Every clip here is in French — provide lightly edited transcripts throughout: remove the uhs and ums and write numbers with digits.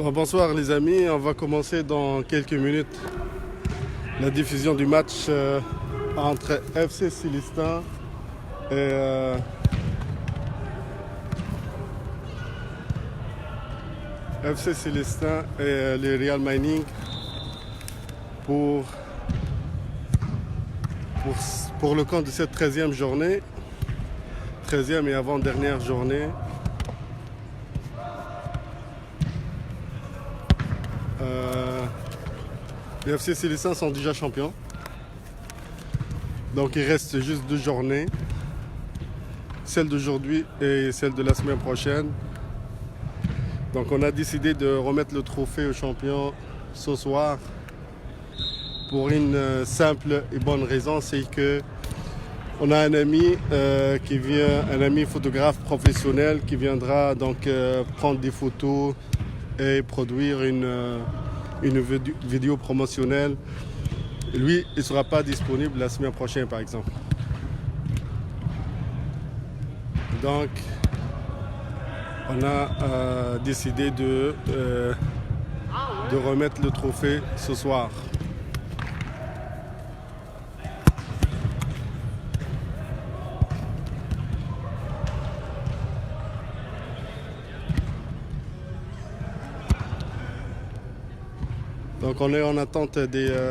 Bon, bonsoir les amis, on va commencer dans quelques minutes la diffusion du match entre FC Célestin et le Real Mining pour le compte de cette 13e journée, 13e et avant-dernière journée. Les FC Célestin sont déjà champions. Donc il reste juste 2 journées. Celle d'aujourd'hui et celle de la semaine prochaine. Donc on a décidé de remettre le trophée aux champions ce soir. Pour une simple et bonne raison, c'est que on a un ami qui vient, un ami photographe professionnel qui viendra donc prendre des photos et produire une vidéo promotionnelle. Lui, il ne sera pas disponible la semaine prochaine, par exemple. Donc, on a décidé de remettre le trophée ce soir. Donc on est en attente de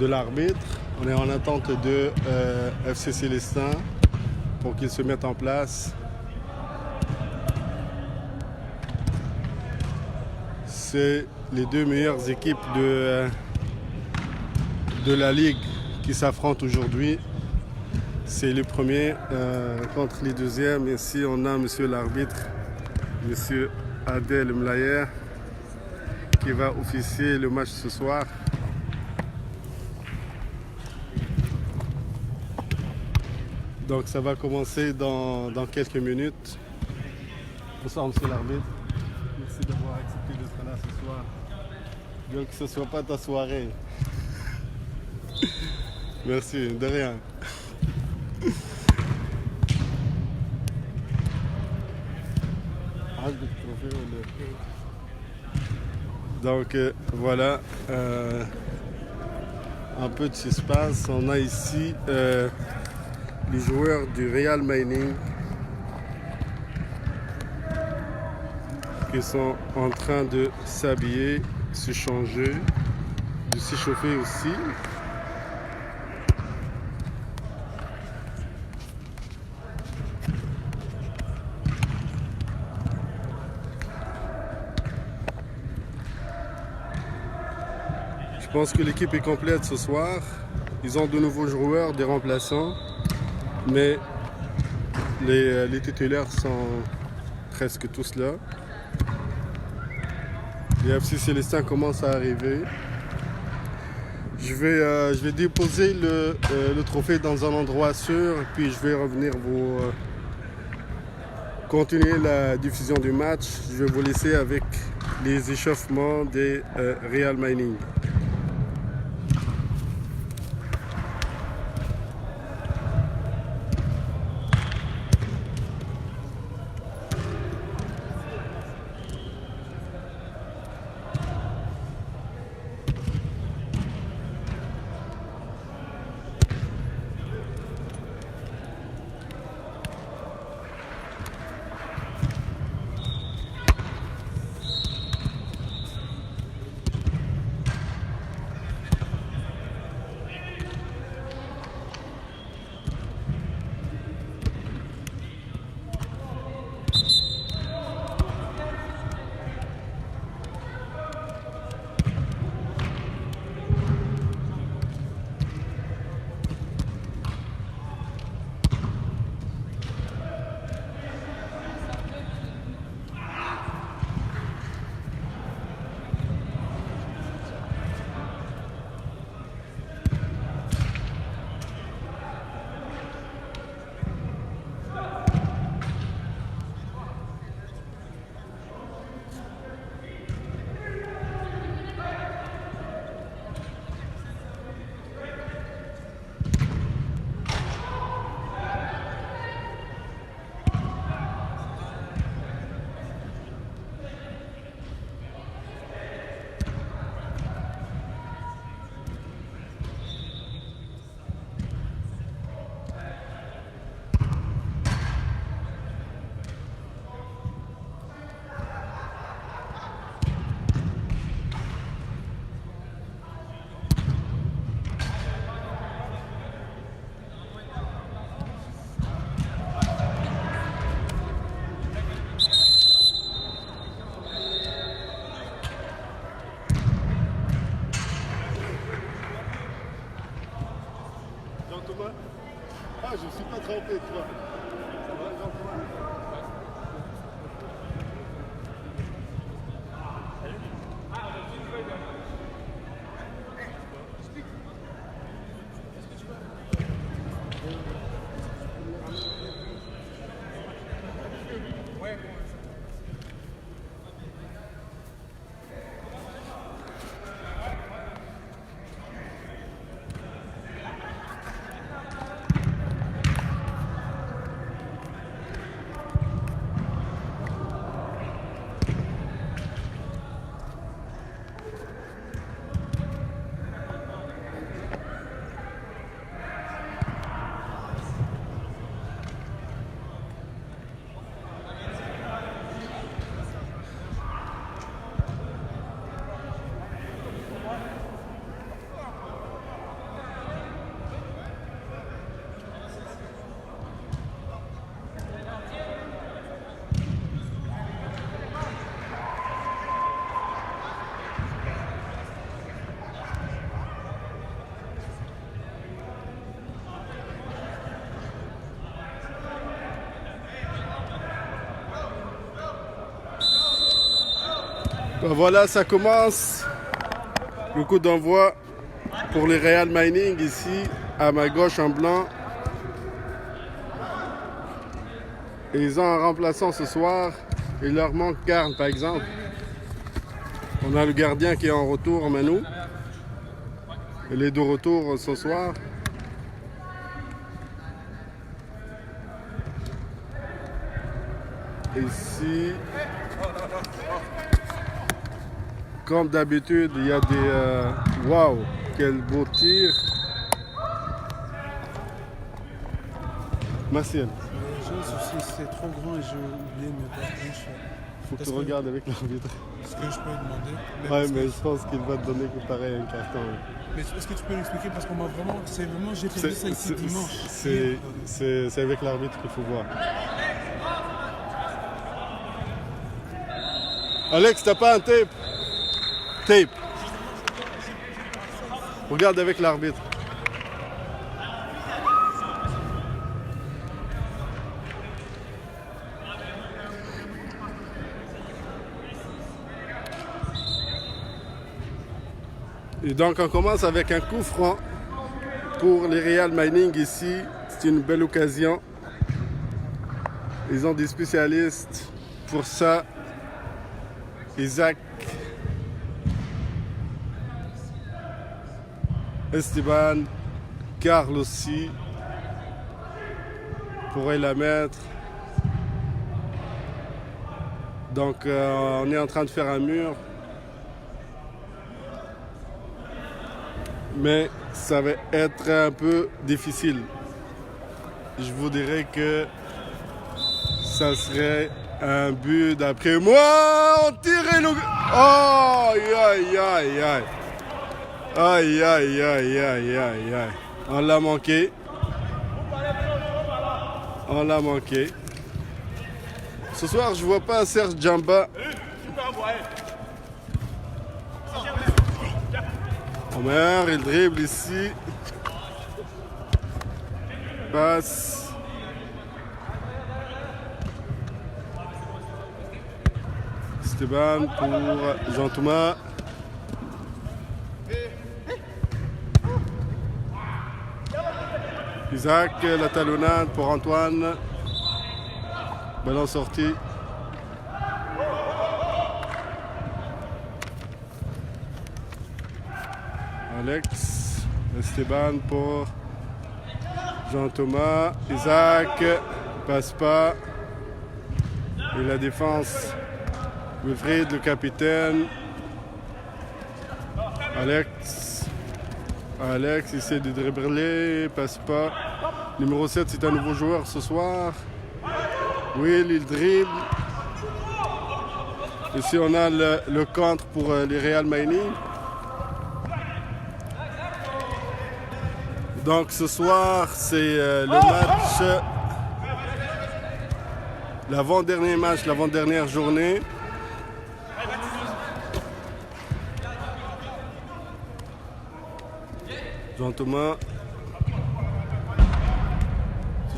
l'arbitre, on est en attente de FC Célestin pour qu'ils se mettent en place. C'est les 2 meilleures équipes de la Ligue qui s'affrontent aujourd'hui. C'est les premiers contre les deuxièmes. Ici on a monsieur l'arbitre, monsieur Adel Mlayer, qui va officier le match ce soir. Donc ça va commencer dans quelques minutes. Bonsoir monsieur l'arbitre. Merci d'avoir accepté d'être là ce soir. Bien que ce ne soit pas ta soirée. Merci, de rien. Donc voilà, un peu de suspense. On a ici les joueurs du Real Mining qui sont en train de s'habiller, se changer, de s'échauffer aussi. Je pense que l'équipe est complète ce soir. Ils ont de nouveaux joueurs, des remplaçants, mais les titulaires sont presque tous là. Les FC Célestin commencent à arriver. Je vais déposer le trophée dans un endroit sûr, puis je vais revenir vous continuer la diffusion du match. Je vais vous laisser avec les échauffements des Real Mining. toi? Ah, je ne suis pas trempé, toi. Ça va, Jean-Thomas? Ben voilà, ça commence. Le coup d'envoi pour les Real Mining ici, à ma gauche en blanc. Et ils ont un remplaçant ce soir. Il leur manque Karn par exemple. On a le gardien qui est en retour, Manu. Et les deux retours ce soir. Ici, comme d'habitude, il y a des... Waouh, quel beau tir. Maciel. J'ai un souci, c'est trop grand et j'ai oublié de me battre. Faut que tu regardes avec l'arbitre. Est-ce que je peux demander? Ouais, mais je pense qu'il va te donner pareil un carton. Mais est-ce que tu peux l'expliquer? Parce qu'on m'a vraiment... C'est vraiment... J'ai fait ça ici dimanche. C'est avec l'arbitre qu'il faut voir. Alex, t'as pas un tape? Tape. Regarde avec l'arbitre. Et donc on commence avec un coup franc pour les Real Mining ici. C'est une belle occasion. Ils ont des spécialistes pour ça. Isaac, Esteban, Carl aussi pourrait la mettre. Donc on est en train de faire un mur. Mais ça va être un peu difficile. Je vous dirais que ça serait un but d'après moi. On tirait le... Oh, aïe, aïe, aïe, aïe. Aïe, aïe, aïe, aïe, aïe, aïe. On l'a manqué. On l'a manqué. Ce soir, je vois pas Serge Djamba. Omer, il dribble ici. Passe. Esteban pour Jean-Thomas. Isaac, la talonnade pour Antoine. Ballon sorti. Alex, Esteban pour Jean-Thomas, Isaac, passe pas. Et la défense, Wilfried, le capitaine. Alex essaie de dribbler, passe pas. Numéro 7, c'est un nouveau joueur ce soir. Will, il dribble. Ici, on a le contre pour les Real Mining. Donc ce soir, c'est le match, l'avant-dernier match, l'avant-dernière journée. Jean-Thomas.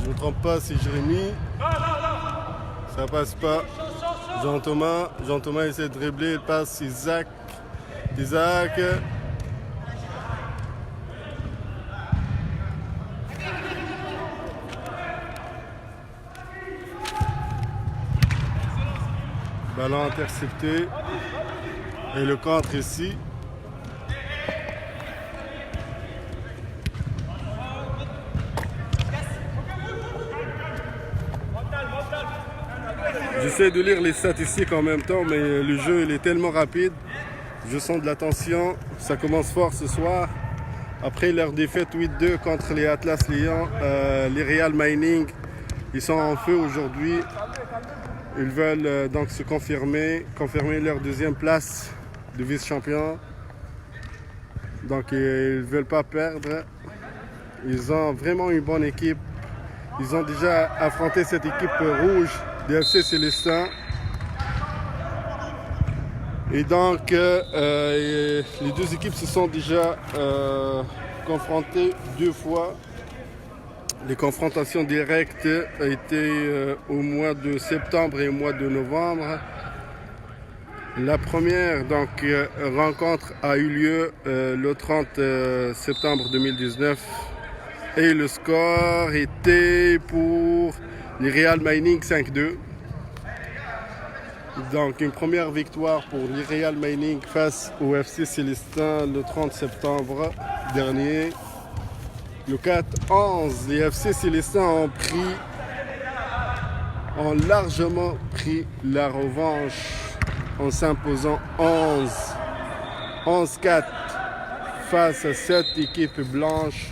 Si je ne me trompe pas, c'est Jérémy. Ça passe pas. Jean-Thomas essaie de dribbler, il passe Isaac. Ballon intercepté. Et le contre ici. J'essaie de lire les statistiques en même temps, mais le jeu il est tellement rapide. Je sens de la tension. Ça commence fort ce soir. Après leur défaite 8-2 contre les Atlas Lyon, les Real Mining, ils sont en feu aujourd'hui. Ils veulent donc se confirmer leur deuxième place de vice-champion. Donc ils ne veulent pas perdre. Ils ont vraiment une bonne équipe. Ils ont déjà affronté cette équipe rouge du FC Célestin. Et donc les deux équipes se sont déjà confrontées 2 fois. Les confrontations directes étaient au mois de septembre et au mois de novembre. La première rencontre a eu lieu le 30 septembre 2019 et le score était pour les Real Mining 5-2. Donc une première victoire pour les Real Mining face au FC Célestin le 30 septembre dernier. Le 4-11, les FC Célestins ont largement pris la revanche en s'imposant 11-4 face à cette équipe blanche.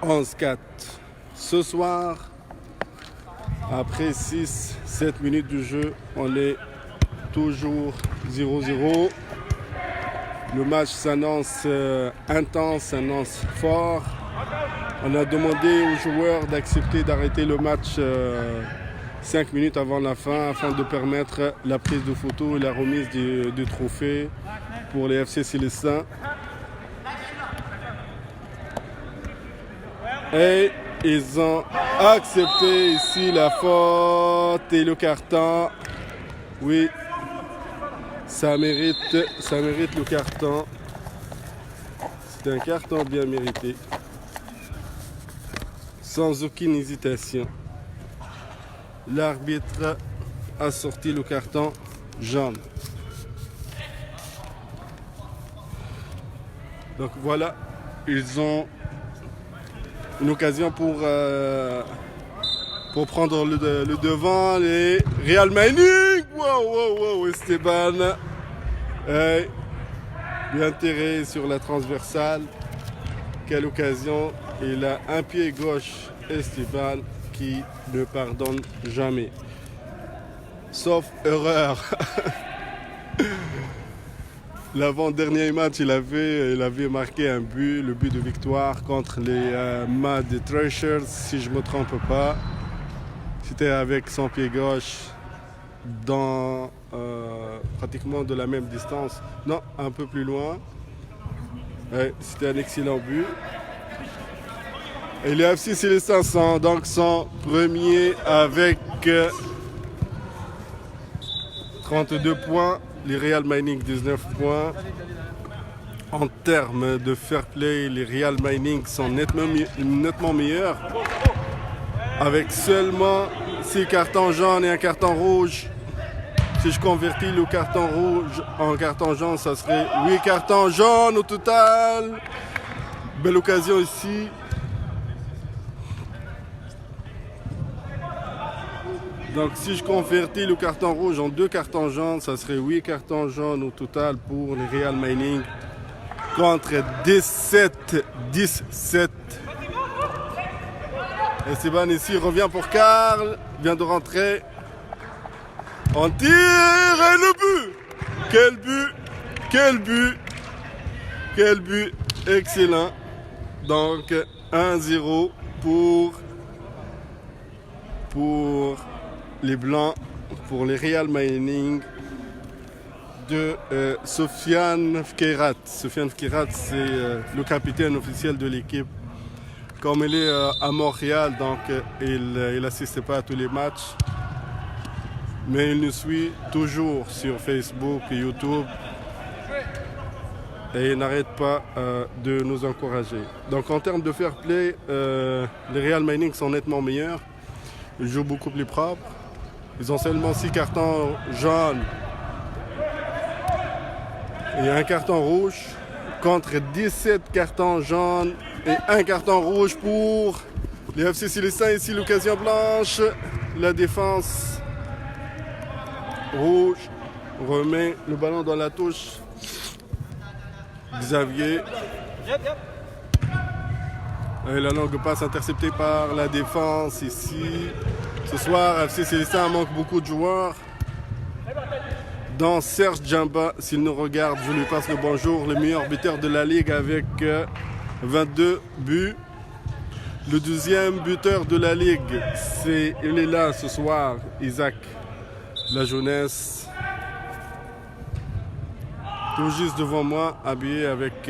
11-4. Ce soir, après 6-7 minutes de jeu, on est toujours 0-0. Le match s'annonce intense, s'annonce fort. On a demandé aux joueurs d'accepter d'arrêter le match 5 minutes avant la fin afin de permettre la prise de photos et la remise du trophée pour les FC Célestins. Et ils ont accepté ici la faute et le carton. Oui. Ça mérite le carton. C'est un carton bien mérité. Sans aucune hésitation. L'arbitre a sorti le carton jaune. Donc voilà, ils ont une occasion pour prendre le devant. Les Real Mining. Wow, Esteban. Bien tiré sur la transversale. Quelle occasion. Il a un pied gauche, Esteban, qui ne pardonne jamais. Sauf erreur. L'avant-dernier match, il avait marqué un but, le but de victoire contre les Mad Thrashers, si je ne me trompe pas. C'était avec son pied gauche dans pratiquement de la même distance. Non, un peu plus loin. C'était un excellent but. Et les FC Célestins sont donc son premier avec 32 points. Les Real Mining 19 points. En termes de fair play, les Real Mining sont nettement meilleurs. Avec seulement 6 cartons jaunes et un carton rouge. Si je convertis le carton rouge en carton jaune, ça serait 8 cartons jaunes au total. Belle occasion ici. Donc si je convertis le carton rouge en 2 cartons jaunes, ça serait 8 cartons jaunes au total pour les Real Mining contre 17. Esteban ici revient pour Karl, vient de rentrer. On tire et le but! Quel but excellent. Donc 1-0 pour les Blancs, pour les Real Mining de Sofiane Fkeirat. Sofiane Fkeirat, c'est le capitaine officiel de l'équipe. comme il est à Montréal, donc il n'assiste pas à tous les matchs. Mais il nous suit toujours sur Facebook et YouTube. Et il n'arrête pas de nous encourager. Donc en termes de fair play, les Real Mining sont nettement meilleurs. Ils jouent beaucoup plus propre. Ils ont seulement 6 cartons jaunes et un carton rouge contre 17 cartons jaunes et un carton rouge pour les FC Célestins. Ici l'occasion blanche, la défense rouge remet le ballon dans la touche. Xavier. Et la longue passe interceptée par la défense ici. Ce soir, FC Célestin manque beaucoup de joueurs. Dans Serge Djamba, s'il nous regarde, je lui passe le bonjour, le meilleur buteur de la Ligue avec 22 buts. Le deuxième buteur de la Ligue, il est là ce soir, Isaac, la jeunesse. Tout juste devant moi, habillé avec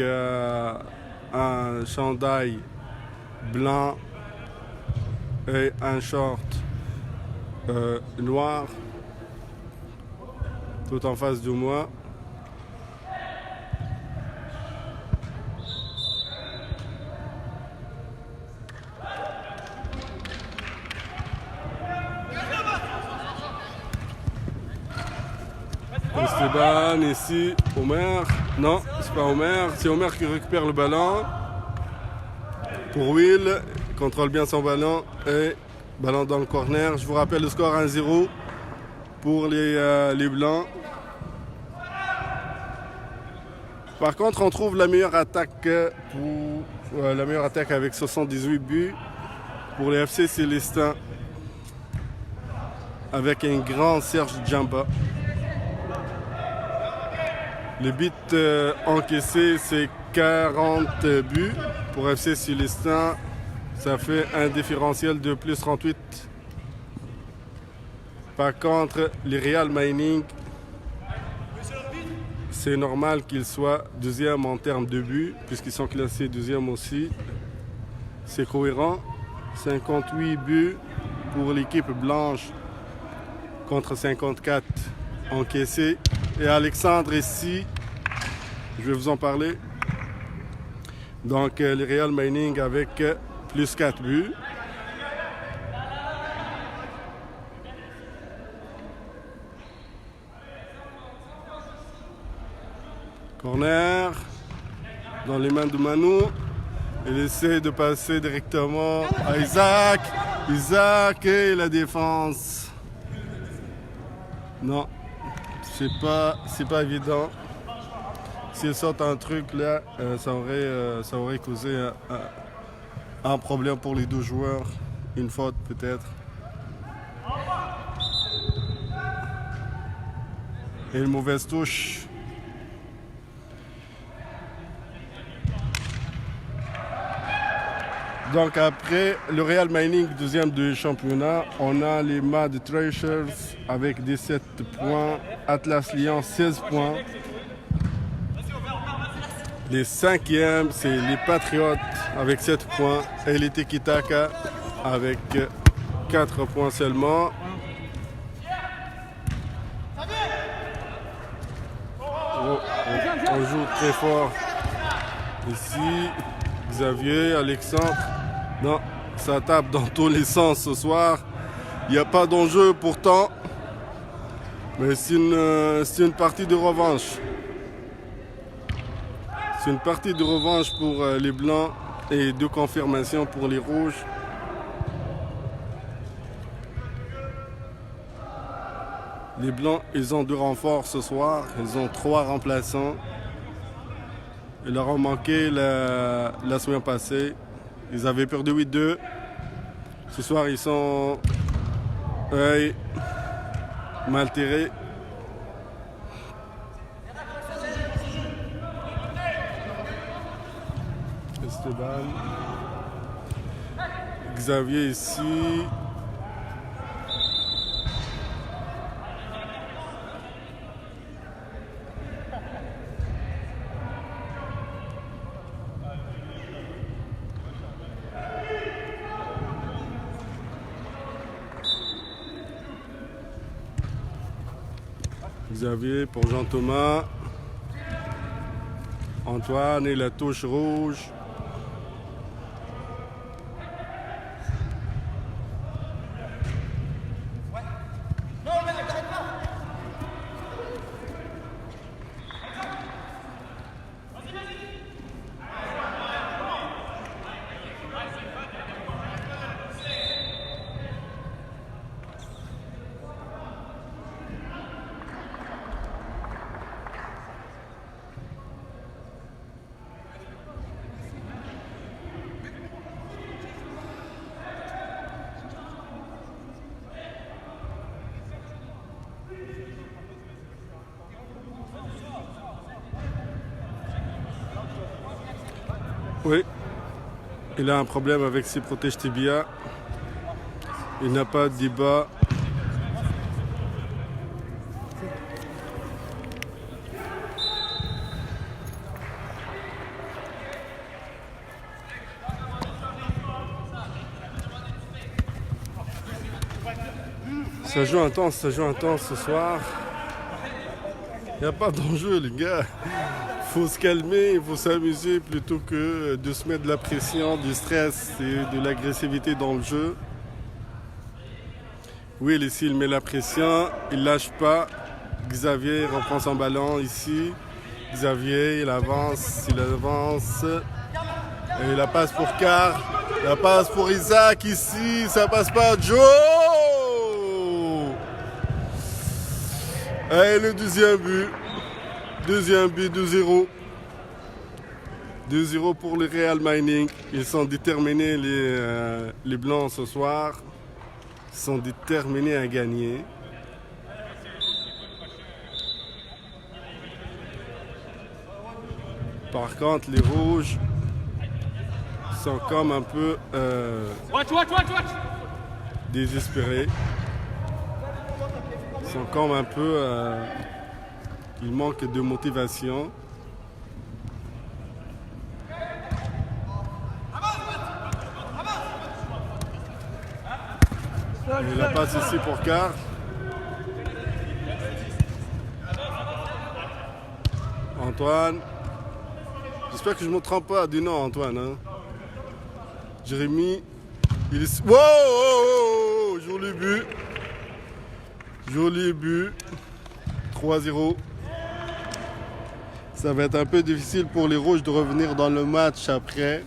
un chandail blanc et un short noir. Tout en face de moi. Esteban ici, Omer, non c'est pas Omer, c'est Omer qui récupère le ballon pour Will, contrôle bien son ballon et ballon dans le corner. Je vous rappelle le score 1-0 pour les Blancs. Par contre on trouve la meilleure attaque avec 78 buts pour les FC Célestins avec un grand Serge Djamba. Les buts encaissés, c'est 40 buts. Pour FC Célestin, ça fait un différentiel de plus 38. Par contre, les Real Mining, c'est normal qu'ils soient deuxième en termes de buts, puisqu'ils sont classés deuxième aussi. C'est cohérent. 58 buts pour l'équipe blanche contre 54 encaissés. Et Alexandre ici, je vais vous en parler. Donc les Real Mining avec plus 4 buts. Corner dans les mains de Manu. Il essaie de passer directement à Isaac. Isaac et la défense. Non. C'est pas évident. S'il saute un truc là, ça aurait causé un problème pour les deux joueurs. Une faute peut-être. Et une mauvaise touche. Donc après le Real Mining, deuxième du championnat, on a les Mad Thrashers avec 17 points, Atlas Lyon 16 points. Les cinquièmes, c'est les Patriotes avec 7 points et les Tiki Taka avec 4 points seulement. On joue très fort ici. Xavier, Alexandre. Non, ça tape dans tous les sens ce soir. Il n'y a pas d'enjeu pourtant. Mais c'est une partie de revanche. C'est une partie de revanche pour les Blancs et de confirmation pour les Rouges. Les Blancs, ils ont 2 renforts ce soir. Ils ont 3 remplaçants. Ils leur ont manqué la semaine passée. Ils avaient perdu 8-2. Ce soir, ils sont mal tirés. Esteban. Xavier ici. Xavier pour Jean-Thomas. Antoine et la touche rouge. Oui, il a un problème avec ses protèges tibia. Il n'a pas de débat. Ça joue intense ce soir. Il n'y a pas d'enjeu, les gars. Il faut se calmer, il faut s'amuser plutôt que de se mettre de la pression, du stress et de l'agressivité dans le jeu. Oui, ici, il met la pression, il lâche pas. Xavier reprend son ballon ici. Xavier, il avance. Et la passe pour Carr. La passe pour Isaac ici. Ça passe pas. Joe! Et le deuxième but. Deuxième but, 2-0. 2-0 pour le Real Mining. Ils sont déterminés, les Blancs, ce soir. Ils sont déterminés à gagner. Par contre, les Rouges sont comme un peu désespérés. Ils sont comme un peu... il manque de motivation. Et la passe ici pour Carr. Antoine. J'espère que je ne me trompe pas du nom, Antoine. Hein. Jérémy. Il est... Wow! Joli but. Joli but. 3-0. Ça va être un peu difficile pour les Rouges de revenir dans le match après.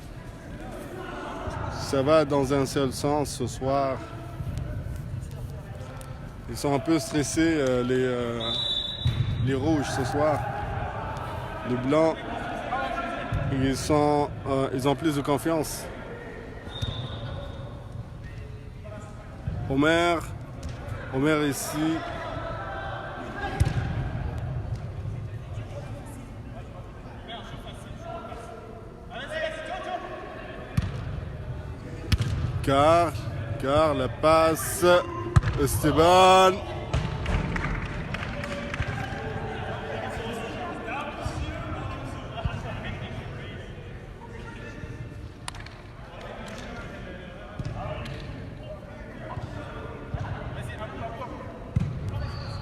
Ça va dans un seul sens ce soir. Ils sont un peu stressés, les Rouges ce soir. Les Blancs, ils ont plus de confiance. Omer ici. Carr, la passe. Esteban.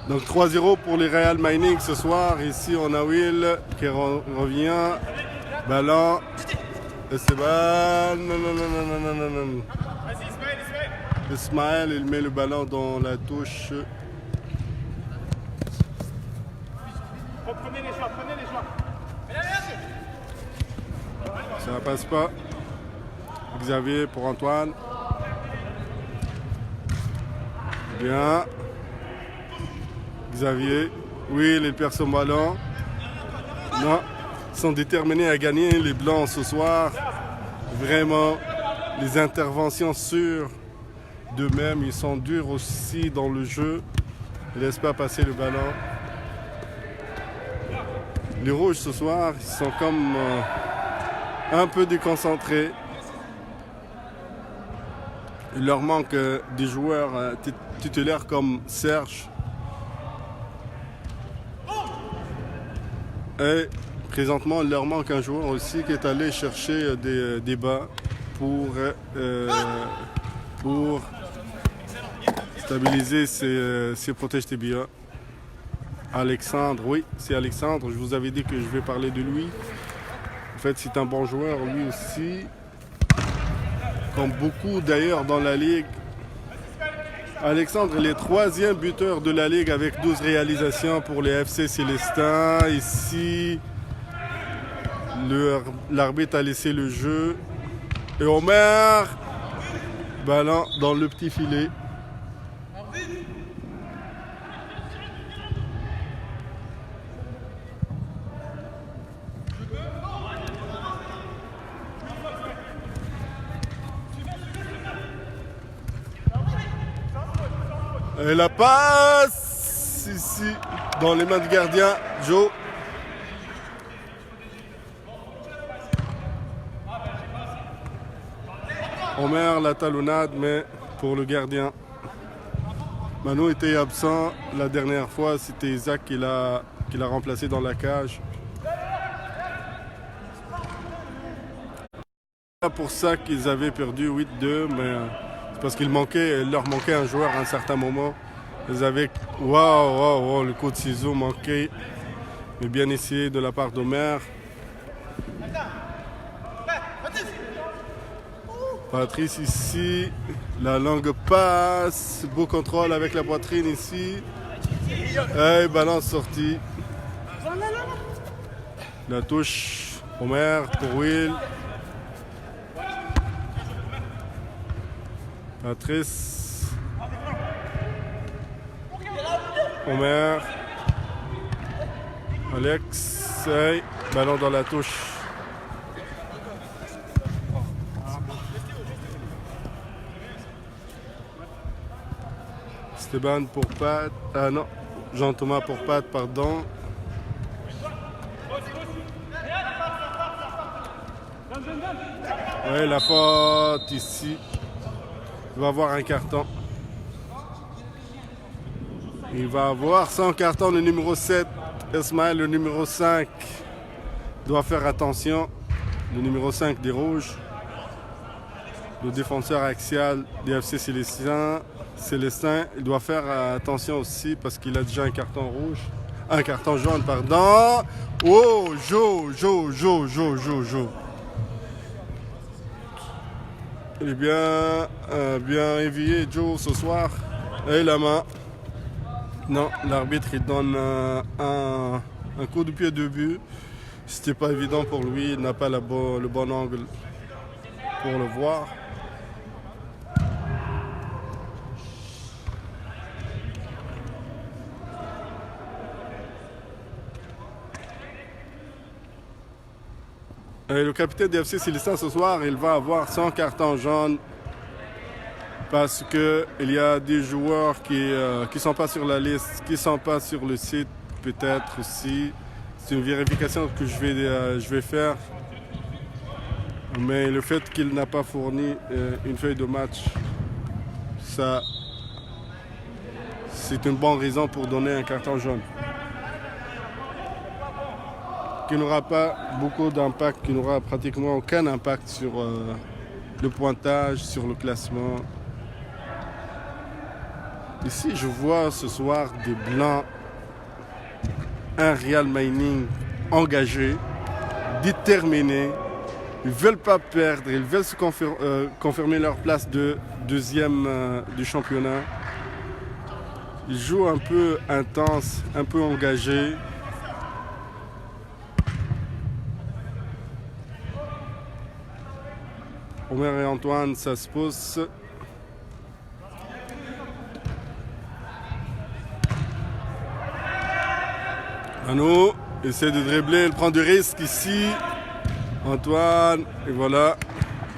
Donc 3-0 pour les Real Mining ce soir. Ici on a Will qui revient. Ballon. Esteban. Non. Ismaël, il met le ballon dans la touche. Prenez les joueurs. Ça ne passe pas. Xavier pour Antoine. Bien. Xavier. Oui, il perd son ballon. Non. Ils sont déterminés à gagner les Blancs ce soir. Vraiment, les interventions sûres d'eux-mêmes, ils sont durs aussi dans le jeu. Ils ne laissent pas passer le ballon. Les Rouges ce soir, ils sont comme un peu déconcentrés. Il leur manque des joueurs titulaires comme Serge. Et présentement, il leur manque un joueur aussi qui est allé chercher des bas pour stabiliser ses protèges tibia. Alexandre, oui, c'est Alexandre. Je vous avais dit que je vais parler de lui. En fait, c'est un bon joueur, lui aussi. Comme beaucoup d'ailleurs dans la Ligue. Alexandre est le 3e buteur de la Ligue avec 12 réalisations pour les FC Célestins. Ici, l'arbitre a laissé le jeu. Et Omer, ballon dans le petit filet. Et la passe ici dans les mains du gardien, Joe. Omer la talonnade, mais pour le gardien. Mano était absent la dernière fois, c'était Isaac qui l'a remplacé dans la cage. C'est pour ça qu'ils avaient perdu 8-2, mais c'est parce il leur manquait un joueur à un certain moment. Ils avaient, waouh, le coup de ciseau manqué, mais bien essayé de la part d'Omer. Patrice ici, la longue passe, beau contrôle avec la poitrine ici. Et balance sortie. La touche, Omer pour Will. Patrice. Omer. Alex. Hey, ballon dans la touche. Esteban pour Pat. Ah non, Jean-Thomas pour Pat, pardon. Ouais, la faute ici. Il va avoir un carton. Il va avoir son carton, le numéro 7. Ismaël, le numéro 5. Doit faire attention. Le numéro 5 des Rouges. Le défenseur axial des FC Célestin, il doit faire attention aussi parce qu'il a déjà un carton rouge. Un carton jaune, pardon. Oh, Jo. Il est bien éveillé, Joe, ce soir. Et la main. Non, l'arbitre, il donne un coup de pied de but. C'était pas évident pour lui. Il n'a pas le bon angle pour le voir. Et le capitaine des FC Célestin ce soir, il va avoir son carton jaune parce qu'il y a des joueurs qui ne sont pas sur la liste, qui ne sont pas sur le site, peut-être aussi. C'est une vérification que je vais faire. Mais le fait qu'il n'a pas fourni une feuille de match, ça, c'est une bonne raison pour donner un carton jaune. Qui n'aura pas beaucoup d'impact, qui n'aura pratiquement aucun impact sur le pointage, sur le classement. Ici, je vois ce soir des Blancs, un Real Mining engagé, déterminé. Ils ne veulent pas perdre, ils veulent se confirmer leur place de deuxième du championnat. Ils jouent un peu intense, un peu engagé. Omer et Antoine, ça se pousse. Manu essaie de dribbler, il prend du risque ici. Antoine, et voilà.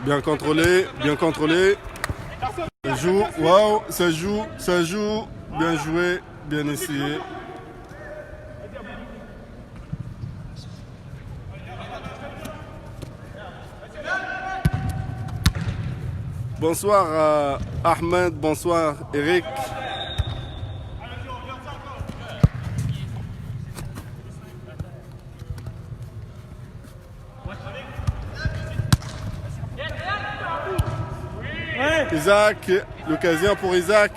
Bien contrôlé, bien contrôlé. Ça joue, waouh, ça joue. Bien joué, bien essayé. Bonsoir Ahmed, bonsoir Eric. Isaac, l'occasion pour Isaac.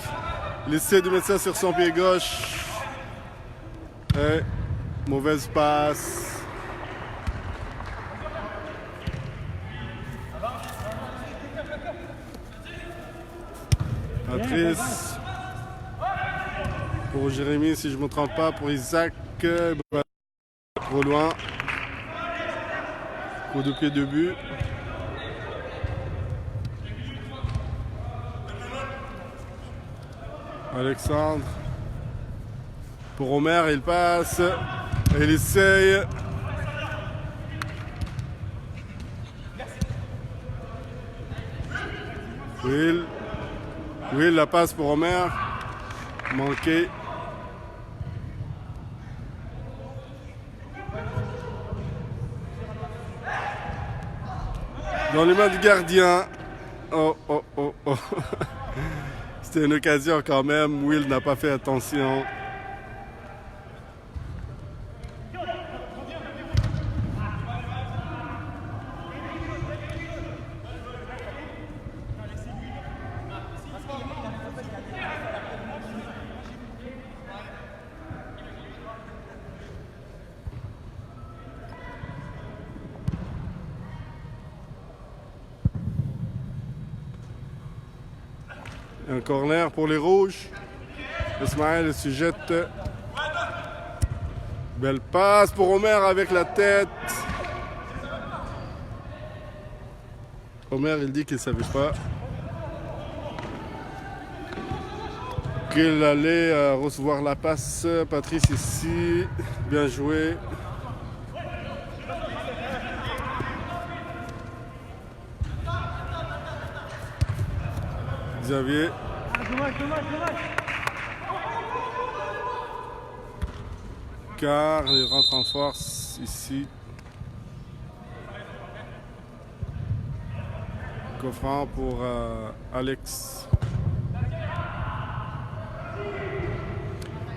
Il essaie de mettre ça sur son pied gauche. Et mauvaise passe. Patrice. Pour Jérémy, si je ne me trompe pas, pour Isaac. Trop loin. Coup de pied de but. Alexandre. Pour Omer, il passe. Et il essaye. Will. Will, la passe pour Omer. Manqué. Dans les mains du gardien. Oh. C'était une occasion quand même. Will n'a pas fait attention. Un corner pour les rouges. Ismaël se jette. Belle passe pour Omer avec la tête. Omer, il dit qu'il ne savait pas qu'il allait recevoir la passe. Patrice ici. Bien joué. Xavier. Car il rentre en force ici. Coffrant pour Alex.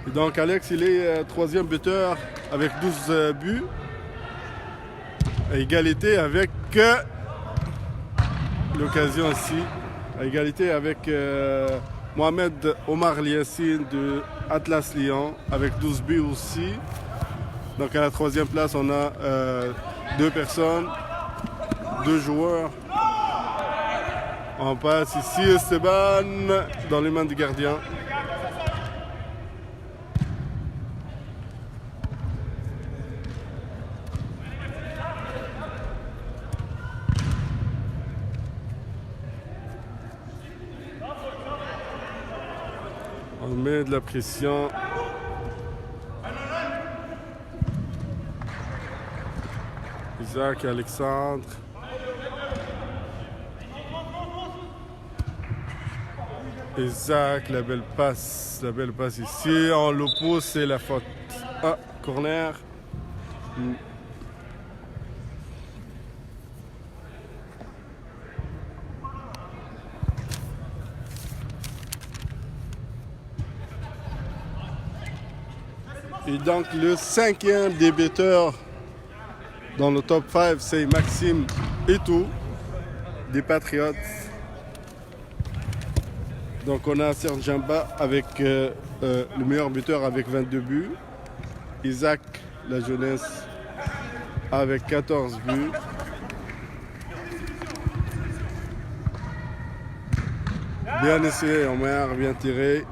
Et donc Alex, il est troisième buteur avec 12 buts. À égalité avec l'occasion ici. À égalité avec Mohamed Omar Liassine de Atlas Lyon avec 12 buts aussi. Donc à la troisième place, on a deux personnes, deux joueurs. On passe ici Esteban dans les mains du gardien. On met de la pression. Isaac et Alexandre. Isaac, la belle passe ici. On le pousse, c'est la faute. Ah, corner. Et donc le cinquième débuteur dans le top 5, c'est Maxime Etou des Patriotes. Donc on a Serge Jamba avec le meilleur buteur avec 22 buts. Isaac, la jeunesse, avec 14 buts. Bien essayé, Omer, bien tiré.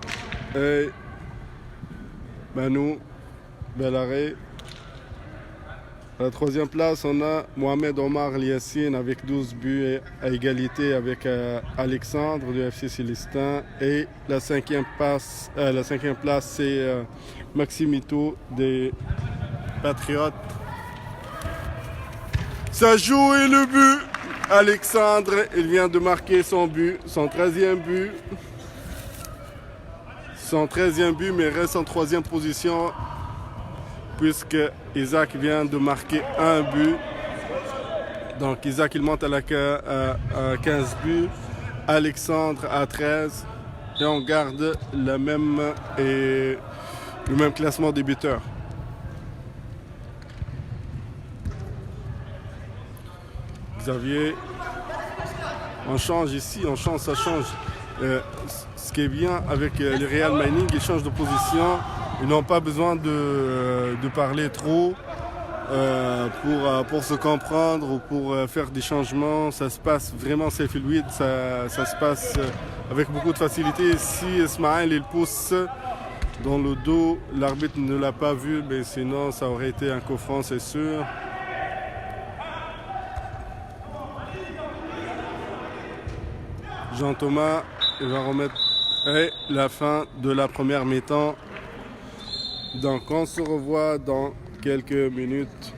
Et Manu, bel arrêt. À la troisième place, on a Mohamed Omar Liassine avec 12 buts et à égalité avec Alexandre du FC Célestin. Et la cinquième place, c'est Maxime Ito des Patriotes. Ça joue et le but. Alexandre, il vient de marquer son but, son 13e but. Son 13e but, mais reste en troisième position puisque Isaac vient de marquer un but. Donc Isaac, il monte à 15 buts, Alexandre à 13 et on garde le même classement des buteurs. Xavier, on change ici, ça change. Ce qui est bien avec le Real Mining, il change de position. Ils n'ont pas besoin de parler trop pour se comprendre ou pour faire des changements. Ça se passe vraiment, c'est fluide, ça se passe avec beaucoup de facilité. Si Ismaël il pousse dans le dos, l'arbitre ne l'a pas vu, mais sinon ça aurait été un coup franc, c'est sûr. Jean-Thomas, il va remettre la fin de la première mi-temps. Donc on se revoit dans quelques minutes.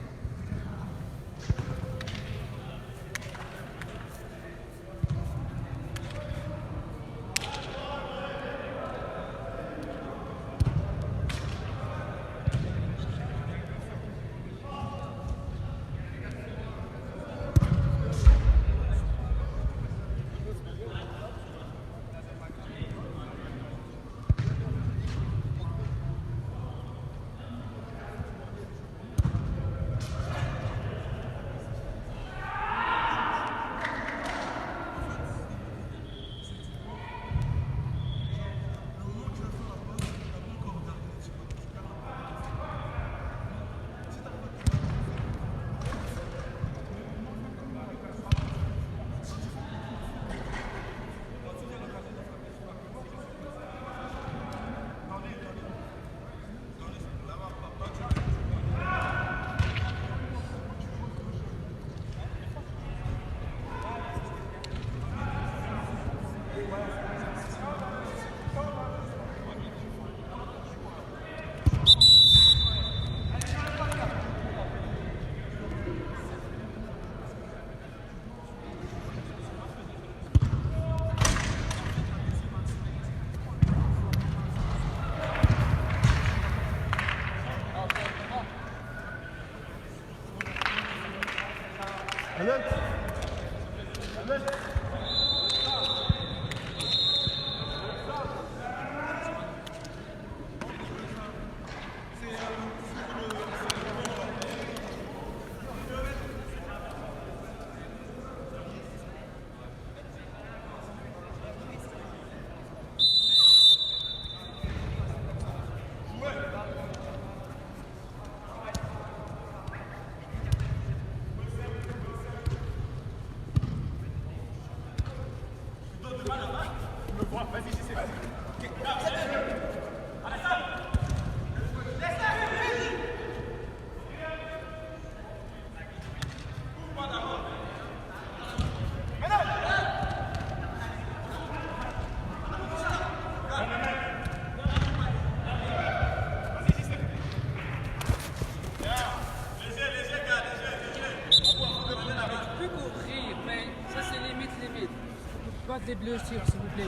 Des bleus s'il vous plaît.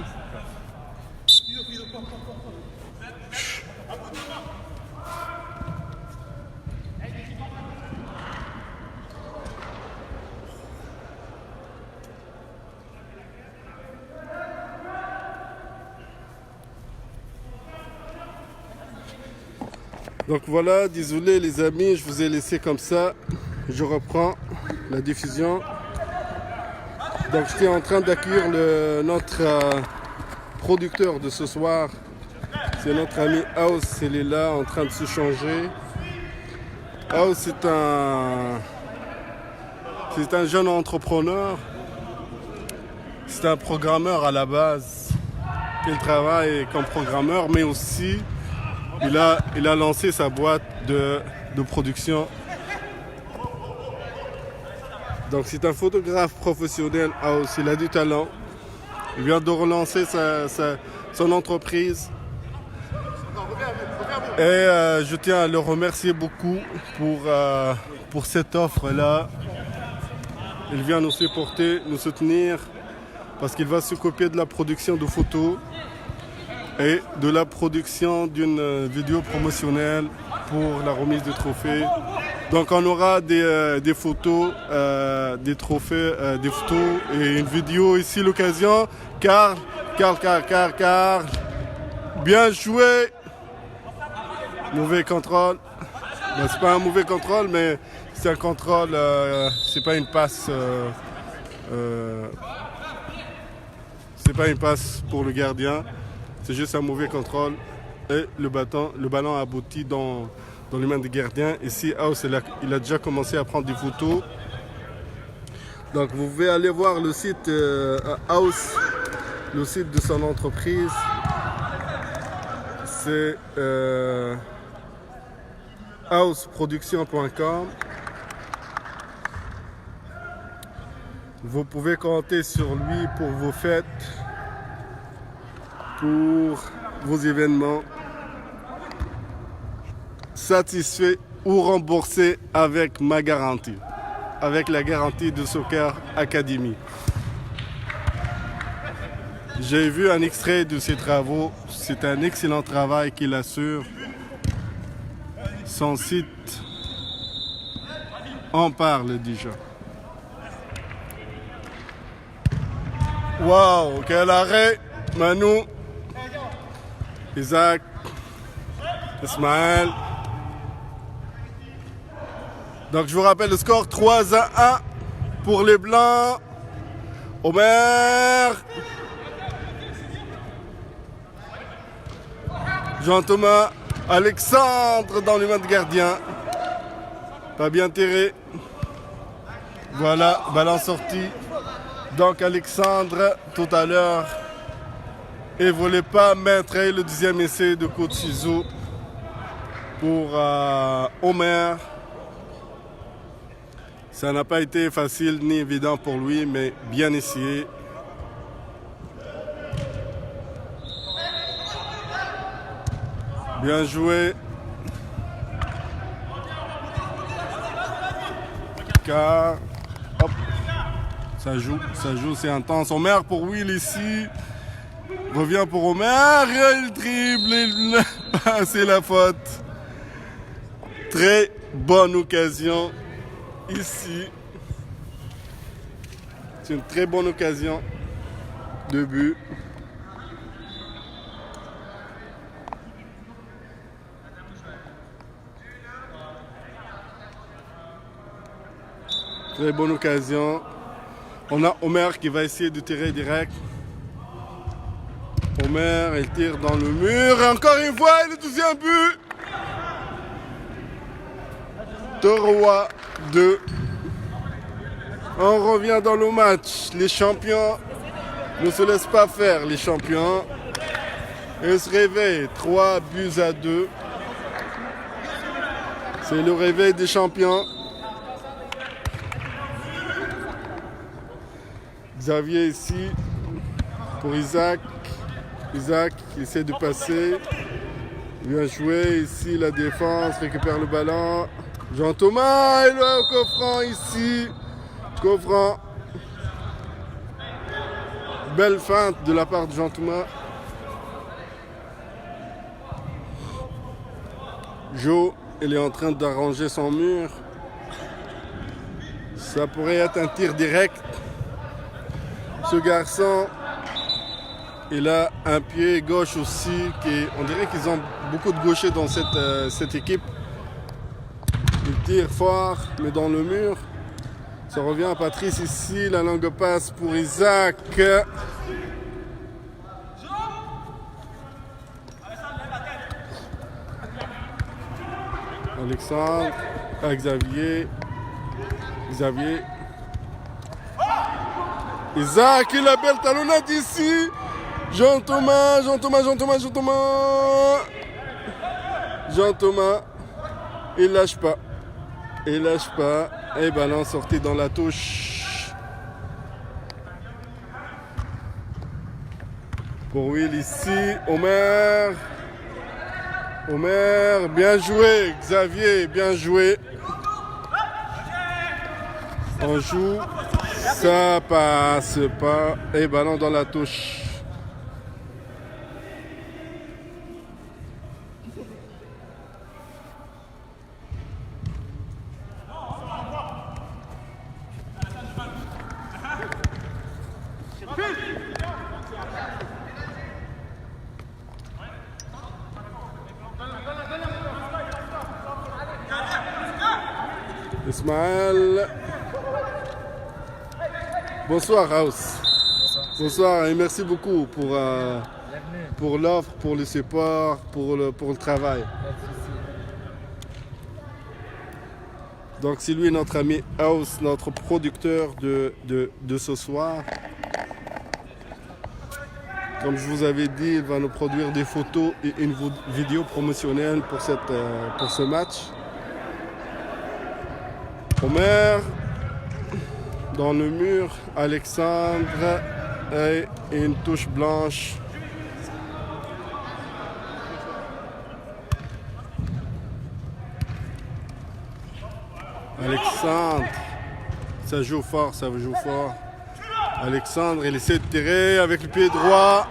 Donc voilà, désolé les amis, je vous ai laissé comme ça. Je reprends la diffusion. Donc j'étais en train d'accueillir notre producteur de ce soir. C'est notre ami House, il est là en train de se changer. House c'est un jeune entrepreneur. C'est un programmeur à la base. Il travaille comme programmeur, mais aussi il a lancé sa boîte de production. Donc c'est un photographe professionnel, House, il a du talent. Il vient de relancer son entreprise. Et je tiens à le remercier beaucoup pour cette offre-là. Il vient nous supporter, nous soutenir, parce qu'il va s'occuper de la production de photos et de la production d'une vidéo promotionnelle pour la remise de trophées. Donc on aura des photos, des trophées, des photos et une vidéo ici l'occasion. Carl, bien joué. Mauvais contrôle. Ben, c'est pas un mauvais contrôle, mais c'est un contrôle, c'est pas une passe. C'est pas une passe pour le gardien. C'est juste un mauvais contrôle. et le ballon aboutit dans les mains des gardiens. Ici, House, il a déjà commencé à prendre des photos. Donc vous pouvez aller voir le site House, le site de son entreprise. C'est houseproduction.com. Vous pouvez compter sur lui pour vos fêtes, pour vos événements. Satisfait ou remboursé avec ma garantie, avec la garantie de Soccer Academy. J'ai vu un extrait de ses travaux. C'est un excellent travail qu'il assure. Son site en parle déjà. Waouh, quel arrêt! Manu, Isaac, Ismaël. Donc je vous rappelle le score 3-1 pour les Blancs. Omer. Jean-Thomas, Alexandre dans les mains de gardien. Pas bien tiré. Voilà, ballon sorti. Donc Alexandre, tout à l'heure, il ne voulait pas mettre le deuxième essai de coach Suzu pour Omer. Ça n'a pas été facile ni évident pour lui, mais bien essayé. Bien joué. Car, hop, ça joue, c'est intense. Omer pour Will ici. Revient pour Omer, il dribble, c'est la faute. Très bonne occasion ici. C'est une très bonne occasion de but. Très bonne occasion. On a Omer qui va essayer de tirer direct. Omer, il tire dans le mur. Et encore une fois, le deuxième but. 3-2. On revient dans le match. Les champions ne se laissent pas faire, les champions. Ils se réveillent. 3-2. C'est le réveil des champions. Xavier ici pour Isaac. Isaac qui essaie de passer. Bien joué ici, la défense récupère le ballon. Jean-Thomas, il va au coffrant ici. Coffrant. Belle feinte de la part de Jean-Thomas. Joe, il est en train d'arranger son mur. Ça pourrait être un tir direct. Ce garçon, il a un pied gauche aussi. On dirait qu'ils ont beaucoup de gauchers dans cette équipe. Il tire fort, mais dans le mur. Ça revient à Patrice ici. La longue passe pour Isaac. Alexandre. Xavier. Isaac, il a belle talonnade ici. Jean-Thomas. Il lâche pas. Et ballon sorti dans la touche. Pour Will ici. Omer, bien joué. Xavier, bien joué. On joue. Ça passe pas. Et ballon dans la touche. Ismaël. Bonsoir House. Bonsoir et merci beaucoup pour pour l'offre, pour le support, pour le travail. Donc c'est lui notre ami House, notre producteur de ce soir. Comme je vous avais dit, il va nous produire des photos et une vidéo promotionnelle pour ce match. Omer dans le mur, Alexandre et une touche blanche. Alexandre, ça joue fort, ça joue fort. Alexandre, il essaie de tirer avec le pied droit.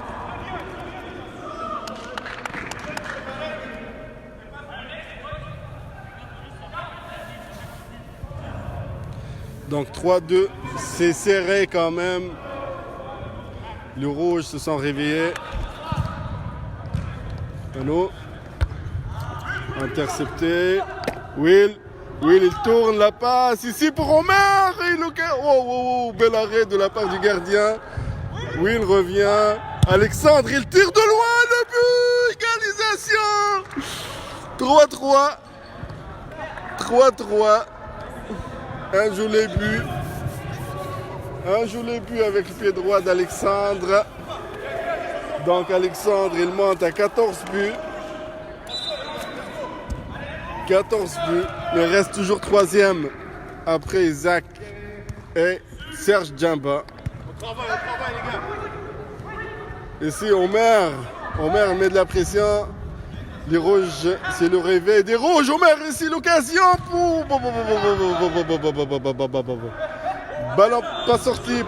Donc 3-2, c'est serré quand même. Les rouges se sont réveillés. Allô. Intercepté. Will, il tourne la passe ici pour Omer. Oh, bel arrêt de la part du gardien. Will revient. Alexandre, il tire de loin le but. Égalisation. 3-3. 3-3. Un joli but. Un joli but avec le pied droit d'Alexandre. Donc Alexandre, il monte à 14 buts. 14 buts. Mais reste toujours troisième après Isaac et Serge Djamba. On travaille les gars. Ici Omer met de la pression. Les rouges, c'est le réveil des rouges. Omer, ici l'occasion pour... Ballon, pas sorti.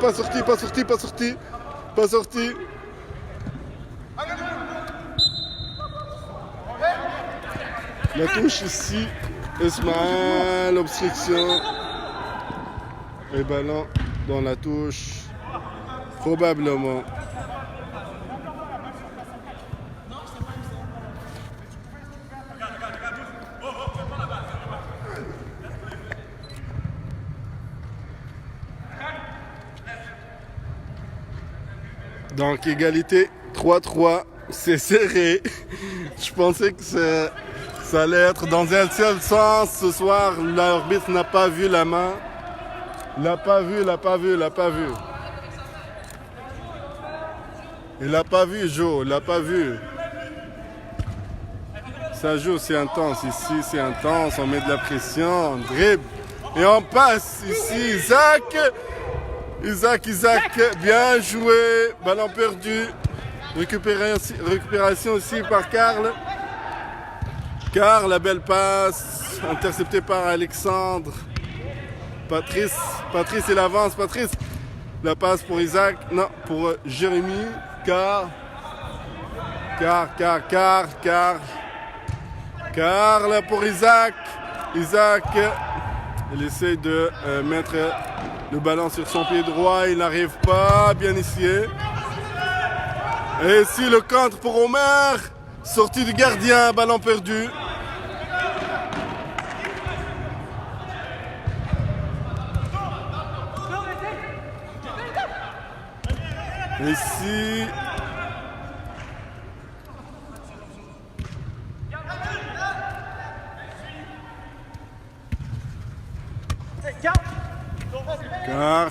La touche ici, Ismaël, obstruction. Et ballon dans la touche, probablement. Donc égalité 3-3, c'est serré. Je pensais que ça allait être dans un seul sens ce soir. L'arbitre n'a pas vu la main. L'a pas vu. Il l'a pas vu, Joe, il l'a pas vu. Ça joue, c'est intense ici, c'est intense. On met de la pression, on dribble. Et on passe ici, Isaac, bien joué, ballon perdu, récupération aussi par Karl. Karl, la belle passe, interceptée par Alexandre. Patrice, il avance, la passe pour Isaac, non, pour Jérémy. Karl pour Isaac. Il essaie de mettre le ballon sur son pied droit, il n'arrive pas, bien initié. Et ici le contre pour Omer, sortie du gardien, ballon perdu. Ici, Car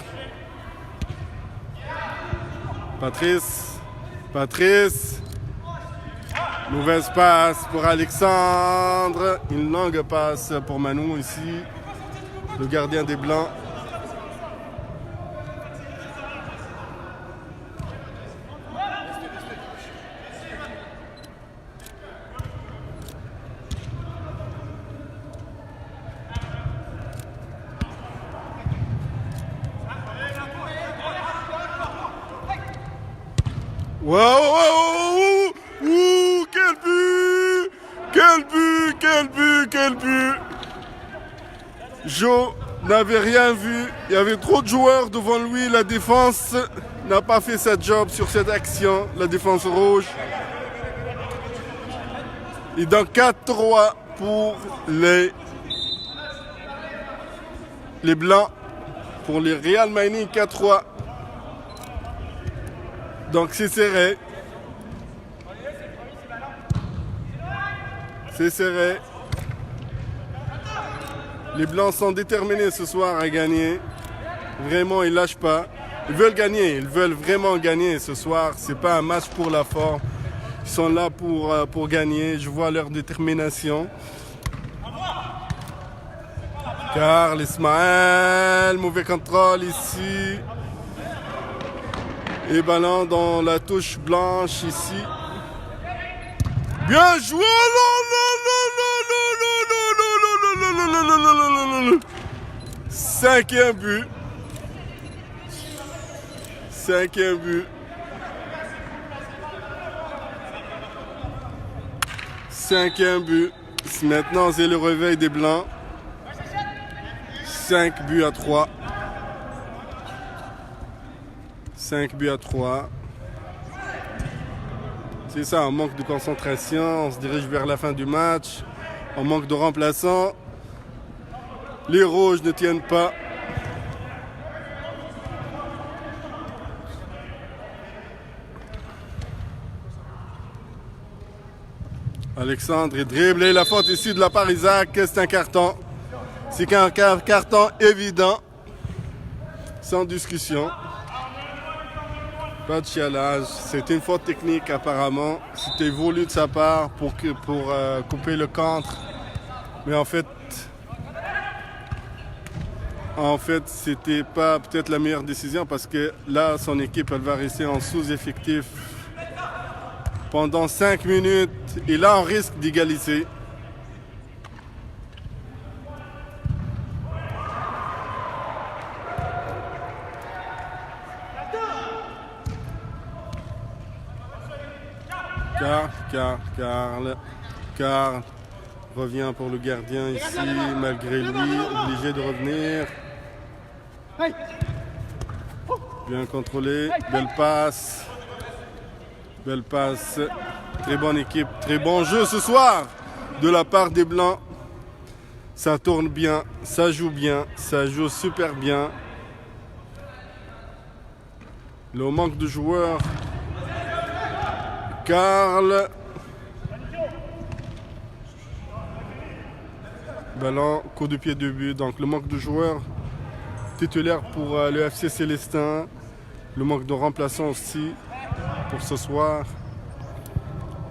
Patrice, mauvaise passe pour Alexandre, une longue passe pour Manu ici, le gardien des Blancs. Wow, quel but! Joe n'avait rien vu, il y avait trop de joueurs devant lui, la défense n'a pas fait sa job sur cette action, la défense rouge. Et donc 4-3 pour les Blancs, pour les Real Mining 4-3. Donc c'est serré. C'est serré. Les Blancs sont déterminés ce soir à gagner. Vraiment, ils lâchent pas. Ils veulent gagner. Ils veulent vraiment gagner ce soir. C'est pas un match pour la forme. Ils sont là pour gagner. Je vois leur détermination. Karl Ismaël, mauvais contrôle ici. Et ballon dans la touche blanche ici. Bien joué! Cinquième but. Cinquième but. Cinquième but. Maintenant, c'est le réveil des Blancs. 5 buts à 3. 5 buts à 3. C'est ça, on manque de concentration. On se dirige vers la fin du match. On manque de remplaçants. Les rouges ne tiennent pas. Alexandre est dribblé. La faute ici de la part d'Isaac. C'est un carton. C'est qu'un carton évident. Sans discussion. Pas de chialage. C'est une faute technique apparemment. C'était voulu de sa part pour couper le contre. Mais en fait, c'était pas peut-être la meilleure décision parce que là, son équipe, elle va rester en sous-effectif pendant 5 minutes. Et là, on risque d'égaliser. Karl revient pour le gardien ici, malgré lui, obligé de revenir. Bien contrôlé, belle passe. Belle passe. Très bonne équipe, très bon jeu ce soir de la part des Blancs. Ça tourne bien, ça joue super bien. Le manque de joueurs. Karl. Ballon, coup de pied de but. Donc le manque de joueurs titulaires pour le FC Célestin. Le manque de remplaçants aussi pour ce soir.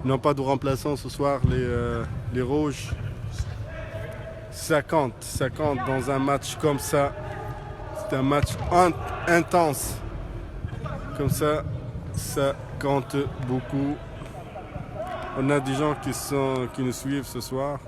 Ils n'ont pas de remplaçants ce soir, les Rouges. Ça compte dans un match comme ça. C'est un match intense. Comme ça, ça compte beaucoup. On a des gens qui nous suivent ce soir.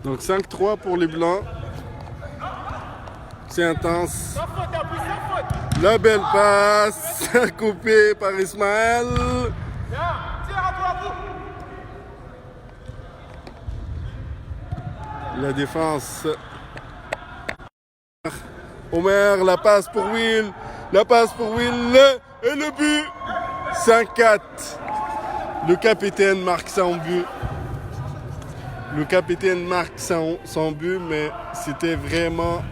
Donc 5-3 pour les Blancs. C'est intense. La belle passe coupée par Ismaël. La défense. Omer, la passe pour Will. Et le but. 5-4. Le capitaine marque son but. Le capitaine marque son but, mais c'était vraiment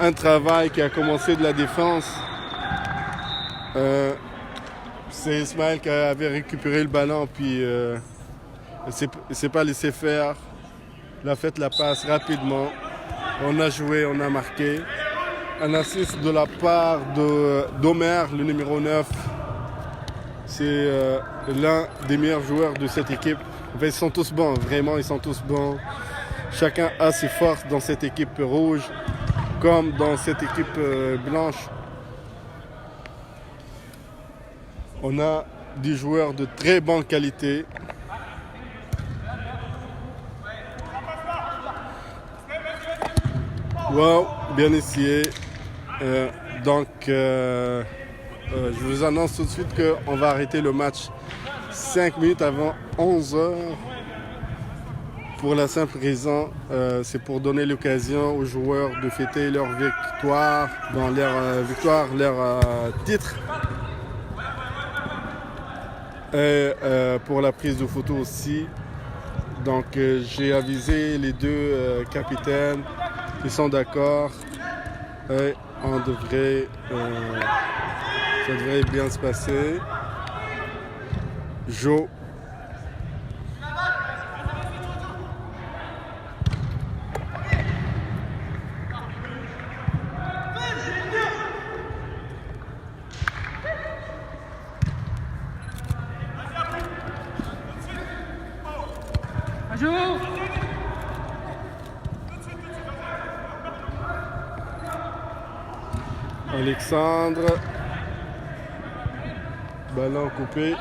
un travail qui a commencé de la défense. C'est Ismaël qui avait récupéré le ballon, puis il s'est pas laissé faire. Il a fait la passe rapidement. On a joué, on a marqué. Un assist de la part d'Omer, le numéro 9. C'est l'un des meilleurs joueurs de cette équipe. Ils sont tous bons, vraiment, ils sont tous bons. Chacun a ses forces dans cette équipe rouge, comme dans cette équipe blanche. On a des joueurs de très bonne qualité. Wow, bien essayé. Je vous annonce tout de suite qu'on va arrêter le match 5 minutes avant 11 heures. Pour la simple raison, c'est pour donner l'occasion aux joueurs de fêter leur victoire, dans leur titre. Et pour la prise de photo aussi. Donc j'ai avisé les deux capitaines qui sont d'accord. Et ça devrait bien se passer. Joe. Joue. Alexandre. Ballon coupé.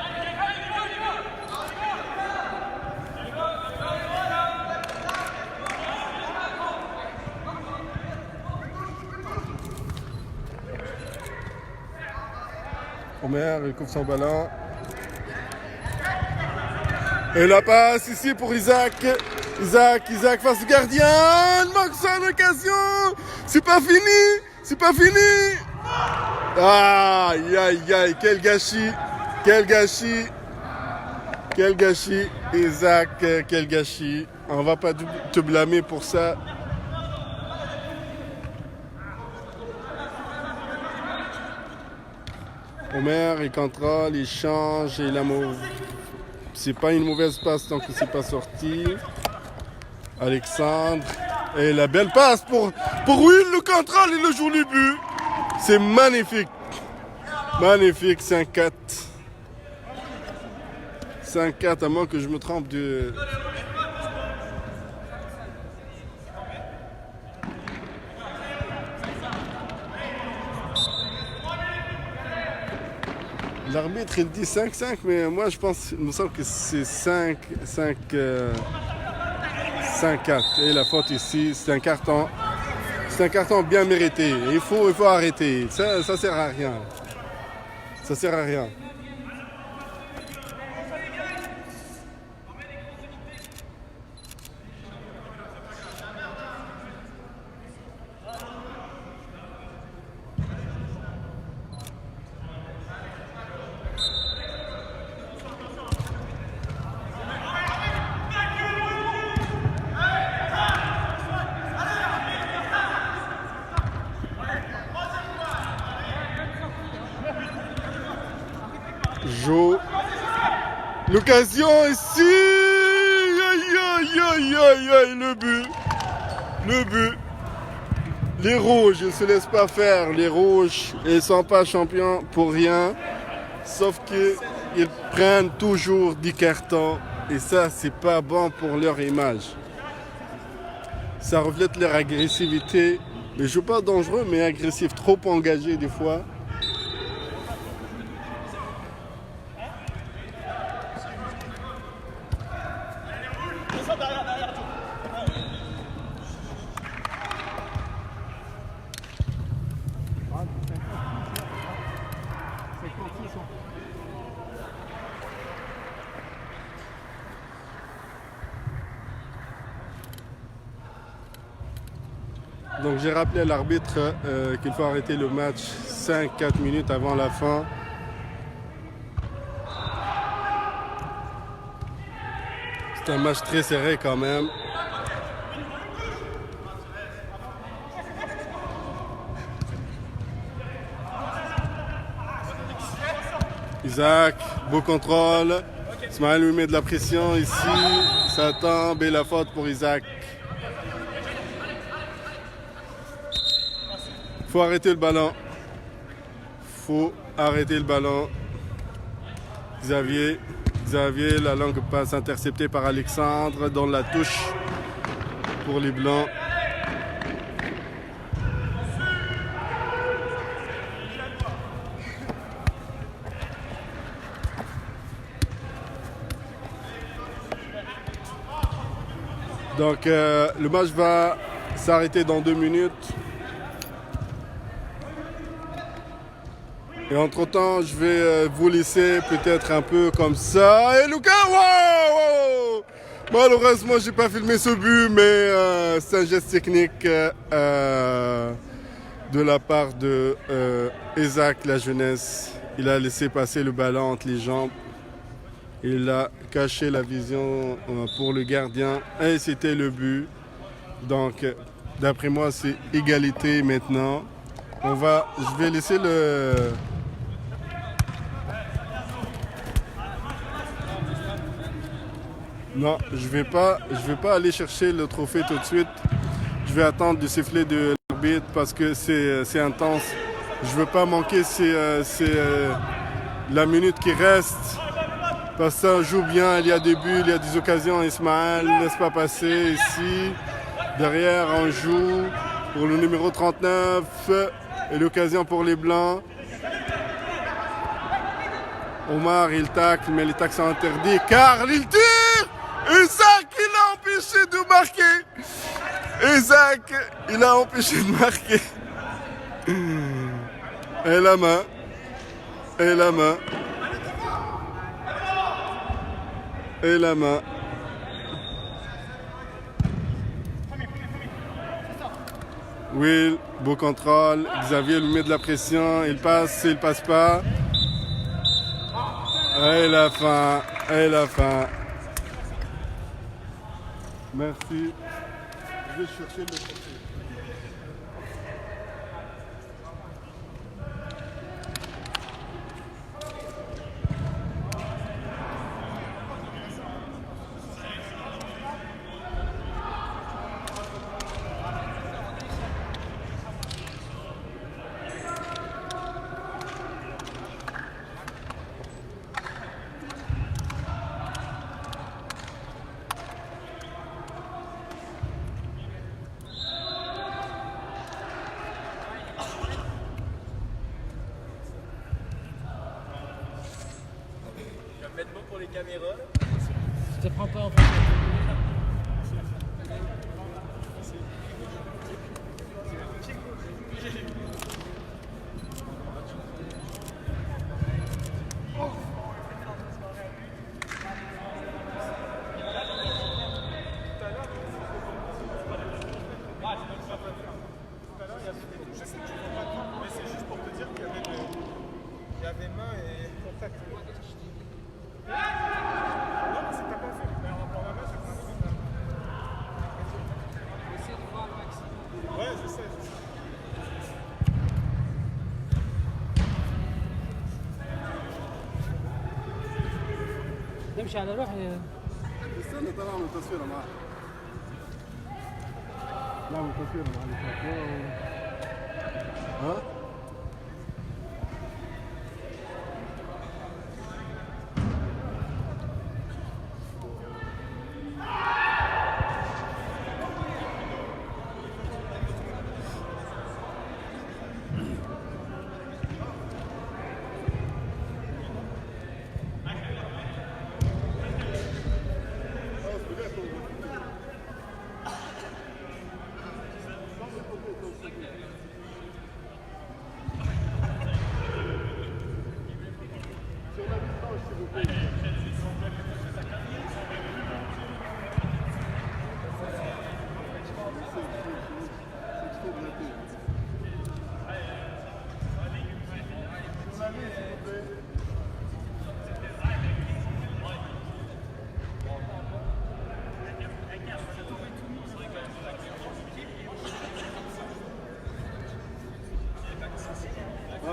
Omer, il coupe son ballon. Et la passe ici pour Isaac. Isaac face au gardien. Il manque son occasion. C'est pas fini. C'est pas fini. Aïe, aïe, aïe. Quel gâchis. Quel gâchis. Quel gâchis. Isaac, quel gâchis. On va pas te blâmer pour ça. Omer, il contrôle, il change, et c'est pas une mauvaise passe tant que c'est pas sorti. Alexandre, et la belle passe pour Will, le contrôle et le joue le but. C'est magnifique. Magnifique, 5-4. 5-4, à moins que je me trompe de... L'arbitre il dit 5-5, mais moi je pense, il me semble que c'est 5-4. Et la faute ici, c'est un carton. C'est un carton bien mérité. Il faut arrêter. Ça sert à rien. Ça sert à rien. Joe. L'occasion ici. Aïe, aïe, aïe, aïe, aïe, le but. Le but. Les rouges, ils ne se laissent pas faire. Les rouges, ils ne sont pas champions pour rien. Sauf qu'ils prennent toujours 10 cartons. Et ça, c'est pas bon pour leur image. Ça reflète leur agressivité. Ils ne jouent pas dangereux, mais agressifs. Trop engagés des fois. Donc j'ai rappelé à l'arbitre qu'il faut arrêter le match 5-4 minutes avant la fin. C'est un match très serré quand même. Isaac, beau contrôle. Ismaël lui met de la pression ici. Ça tombe et la faute pour Isaac. Faut arrêter le ballon. Faut arrêter le ballon. Xavier, la longue passe interceptée par Alexandre dans la touche pour les Blancs. Donc le match va s'arrêter dans 2 minutes. Et entre-temps, je vais vous laisser peut-être un peu comme ça. Et Lucas, wow! Malheureusement, j'ai pas filmé ce but, mais c'est un geste technique de la part de Isaac, la jeunesse. Il a laissé passer le ballon entre les jambes. Il a caché la vision pour le gardien et c'était le but. Donc, d'après moi, c'est égalité maintenant. Je vais laisser le... Non, je vais pas aller chercher le trophée tout de suite. Je vais attendre du sifflet de l'arbitre parce que c'est intense. Je veux pas manquer la minute qui reste. Parce que ça joue bien, il y a des buts, il y a des occasions. Ismaël ne laisse pas passer ici. Derrière, on joue pour le numéro 39. Et l'occasion pour les Blancs. Omar, il tacle, mais les tacles sont interdits. Karl, il tire! Isaac, il a empêché de marquer. Isaac, il a empêché de marquer. Et la main. Et la main. Et la main. Will, beau contrôle. Xavier lui met de la pression. Il passe pas. Et la fin. Et la fin. Merci. Je vais chercher le trophée. Pour les caméras. Je te prends pas en photo. نمشي على روح. استنى طلع من التصوير معاه. نعمل تصوير مع ها؟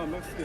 merci.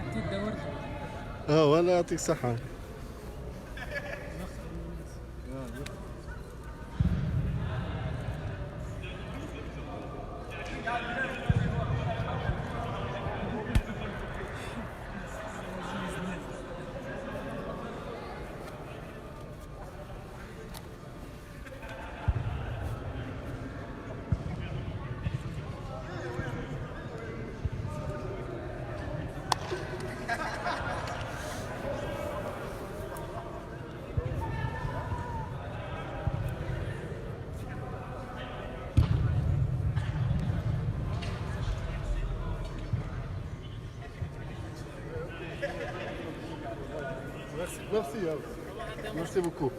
حطيت دورت. وانا يعطيك صحة. Merci, merci beaucoup.